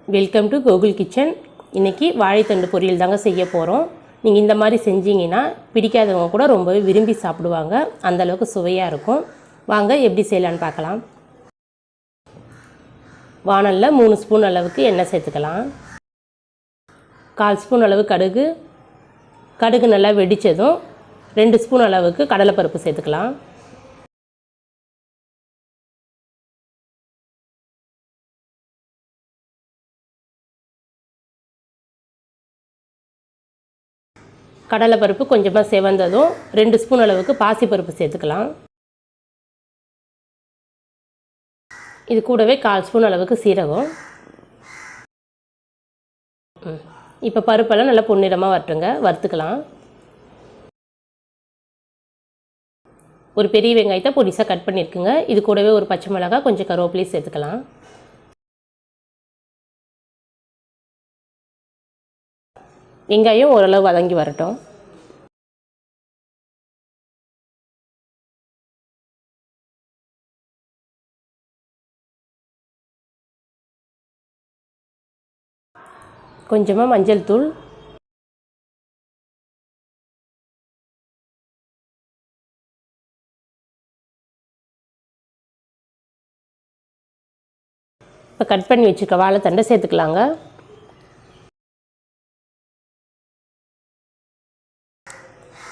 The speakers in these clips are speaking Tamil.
Welcome to Gokul kitchen. இன்றைக்கி வாழைத்தண்டு பொரியல் தாங்க செய்ய போகிறோம். நீங்கள் இந்த மாதிரி செஞ்சீங்கன்னா பிடிக்காதவங்க கூட ரொம்பவே விரும்பி சாப்பிடுவாங்க. அந்தளவுக்கு சுவையாக இருக்கும். வாங்க எப்படி செய்யலான்னு பார்க்கலாம். வாணலில் 3 ஸ்பூன் அளவுக்கு எண்ணெய் சேர்த்துக்கலாம். 1/4 ஸ்பூன் அளவு கடுகு நல்லா வெடித்ததும் 2 ஸ்பூன் அளவுக்கு கடலைப்பருப்பு சேர்த்துக்கலாம். கடலைப்பருப்பு கொஞ்சமாக செவந்ததும் 2 ஸ்பூன் அளவுக்கு பாசிப்பருப்பு சேர்த்துக்கலாம். இது கூடவே 1/4 ஸ்பூன் அளவுக்கு சீரகம். இப்போ பருப்பெல்லாம் நல்லா பொன்னிறமாக வறுத்துக்கலாம். ஒரு பெரிய வெங்காயத்தை பொடிசாக கட் பண்ணியிருக்குங்க. இது கூடவே ஒரு பச்சை மிளகாய், கொஞ்சம் கருவேப்பிலை சேர்த்துக்கலாம். வெங்காயம் ஓரளவு வதங்கி வரட்டும். கொஞ்சமாக மஞ்சள் தூள், இப்போ கட் பண்ணி வச்சுருக்க வாழைத்தண்டை சேர்த்துக்கலாங்க.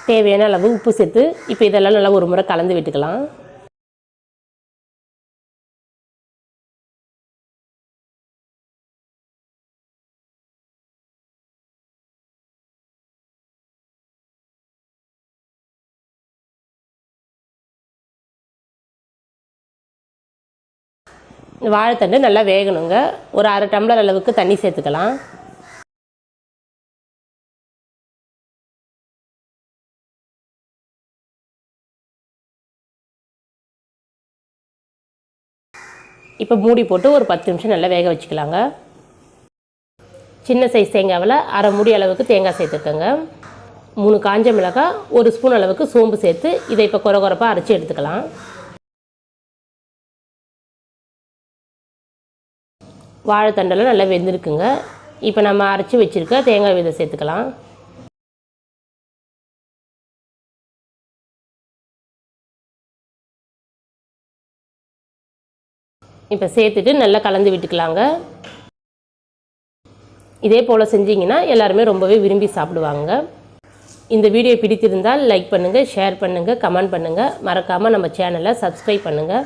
தேவையான அளவு உப்பு சேர்த்து இப்போ இதெல்லாம் நல்லா ஒரு முறை கலந்து விட்டுக்கலாம். வாழைத்தண்டு நல்லா வேகணுங்க. ஒரு 1/2 டம்ளர் அளவுக்கு தண்ணி சேர்த்துக்கலாம். இப்போ மூடி போட்டு ஒரு 10 நிமிஷம் நல்லா வேக வச்சுக்கலாங்க. சின்ன சைஸ் தேங்காவில் 1/2 மூடி அளவுக்கு தேங்காய் சேர்த்துக்கோங்க. 3 காஞ்ச மிளகாய், 1 ஸ்பூன் அளவுக்கு சோம்பு சேர்த்து இதை இப்போ கொரகொரப்பாக அரைச்சி எடுத்துக்கலாம். வாழைத்தண்டெல்லாம் நல்லா வெந்திருக்குங்க. இப்போ நம்ம அரைச்சி வச்சுருக்க தேங்காய் விதை சேர்த்துக்கலாம். இப்போ சேர்த்துட்டு நல்லா கலந்து விட்டுக்கலாங்க. இதே போல் செஞ்சிங்கன்னா எல்லாருமே ரொம்பவே விரும்பி சாப்பிடுவாங்க. இந்த வீடியோ பிடித்திருந்தால் லைக் பண்ணுங்கள், ஷேர் பண்ணுங்கள், கமெண்ட் பண்ணுங்கள். மறக்காமல் நம்ம சேனலை சப்ஸ்கிரைப் பண்ணுங்கள்.